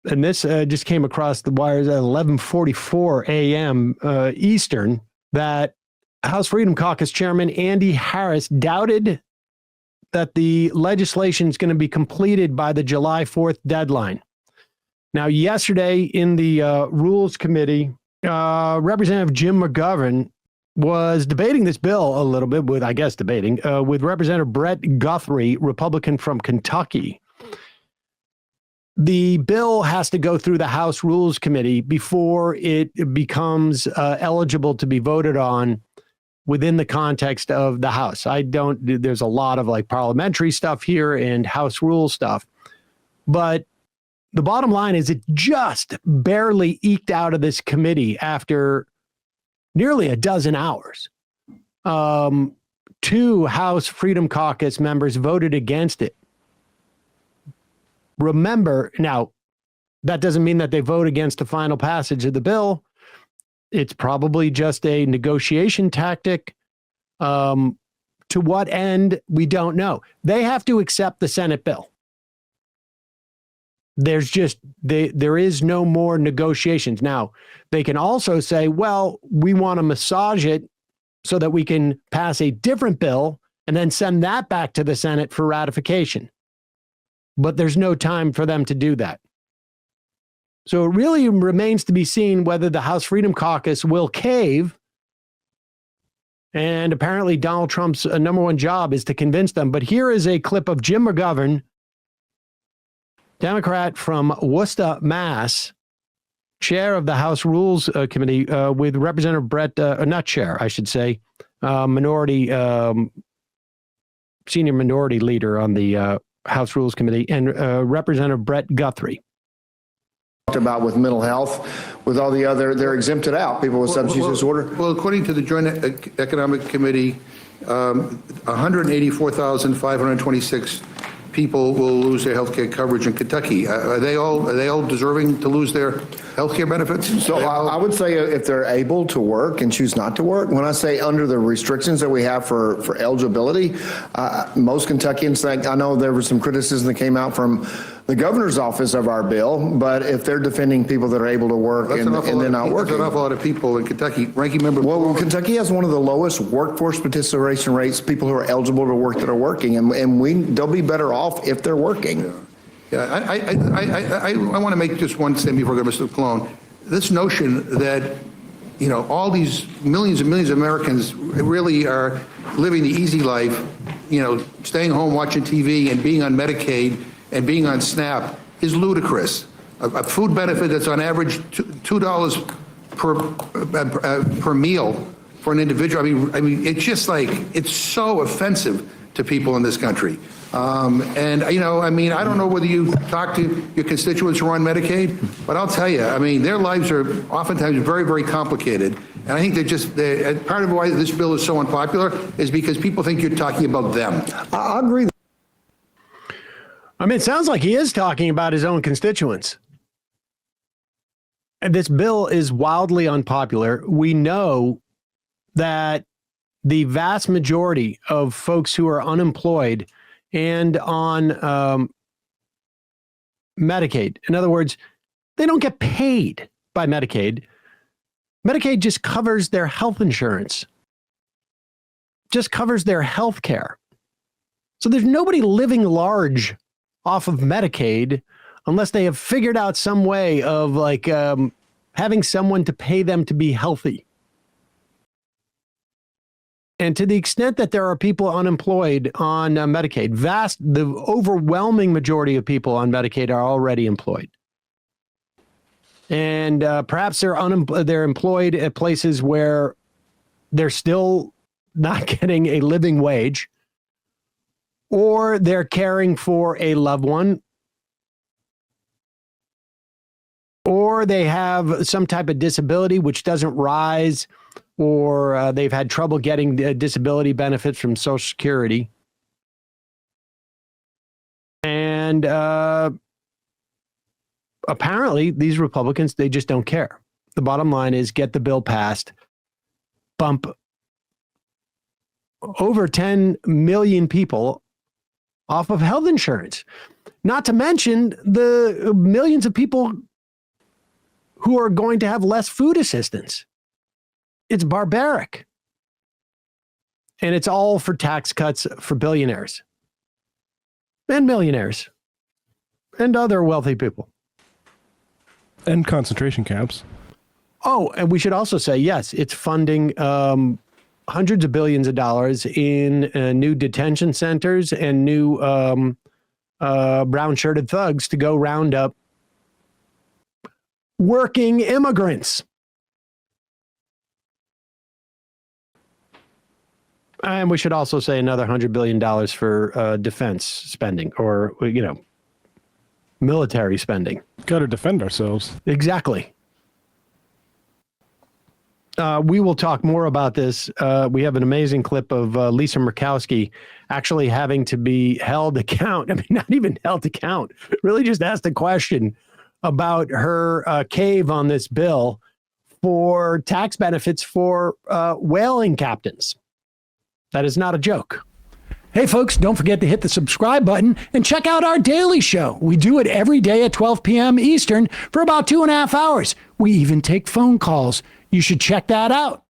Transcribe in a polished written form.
and this just came across the wires at 11:44 a.m. Eastern, that House Freedom Caucus Chairman Andy Harris doubted that the legislation is going to be completed by the July 4th deadline. Now, yesterday in the Rules Committee, Representative Jim McGovern was debating this bill a little bit with Representative Brett Guthrie, Republican from Kentucky. The bill has to go through the House Rules Committee before it becomes eligible to be voted on within the context of the House. There's a lot of like parliamentary stuff here and House rule stuff, but the bottom line is it just barely eked out of this committee after nearly a dozen hours. 2 House Freedom Caucus members voted against it. Remember, now, that doesn't mean that they vote against the final passage of the bill. It's probably just a negotiation tactic. To what end, we don't know. They have to accept the Senate bill. There is no more negotiations. Now, they can also say, well, we want to massage it so that we can pass a different bill and then send that back to the Senate for ratification. But there's no time for them to do that. So it really remains to be seen whether the House Freedom Caucus will cave. And apparently Donald Trump's number one job is to convince them. But here is a clip of Jim McGovern, Democrat from Worcester, Mass., chair of the House Rules Committee, with Representative Brett, not chair, I should say, senior minority leader on the House Rules Committee, and Representative Brett Guthrie. About with mental health, with all the other, they're exempted out, people with substance use disorder. Well, according to the Joint Economic Committee, 184,526 people will lose their health care coverage in Kentucky. Are they all deserving to lose their health care benefits? So I would say if they're able to work and choose not to work, when I say under the restrictions that we have for eligibility, most Kentuckians think, I know there was some criticism that came out from the governor's office of our bill, but if they're defending people that are able to work and they're not working. That's an awful lot of people in Kentucky. Ranking member. Well, Kentucky has one of the lowest workforce participation rates, people who are eligible to work that are working, and they'll be better off if they're working. Yeah, I want to make just one statement before I go to Mr. Colon. This notion that, all these millions and millions of Americans really are living the easy life, staying home, watching TV, and being on Medicaid and being on SNAP is ludicrous. A food benefit that's on average $2 per meal for an individual. I mean, it's just like, it's so offensive to people in this country. And, I don't know whether you talk to your constituents who are on Medicaid, but I'll tell you, their lives are oftentimes very, very complicated. And I think part of why this bill is so unpopular is because people think you're talking about them. I agree. It sounds like he is talking about his own constituents. And this bill is wildly unpopular. We know that the vast majority of folks who are unemployed and on Medicaid, in other words, they don't get paid by Medicaid. Medicaid just covers their health insurance, just covers their health care. So there's nobody living large off of Medicaid unless they have figured out some way of having someone to pay them to be healthy. And to the extent that there are people unemployed on Medicaid, the overwhelming majority of people on Medicaid are already employed. And perhaps they're employed at places where they're still not getting a living wage, or they're caring for a loved one, or they have some type of disability which doesn't rise, or they've had trouble getting disability benefits from Social Security. And apparently these Republicans, they just don't care. The bottom line is get the bill passed, bump over 10 million people off of health insurance. Not to mention the millions of people who are going to have less food assistance. It's barbaric. And it's all for tax cuts for billionaires and millionaires and other wealthy people. And concentration camps. Oh, and we should also say, yes, it's funding hundreds of billions of dollars in new detention centers and new brown-shirted thugs to go round up working immigrants. And we should also say another $100 billion for defense spending or, military spending. Got to defend ourselves. Exactly. We will talk more about this. We have an amazing clip of Lisa Murkowski actually having to be held account. I mean, not even held account, really just asked a question about her cave on this bill for tax benefits for whaling captains. That is not a joke. Hey, folks, don't forget to hit the subscribe button and check out our daily show. We do it every day at 12 p.m. Eastern for about 2.5 hours. We even take phone calls. You should check that out.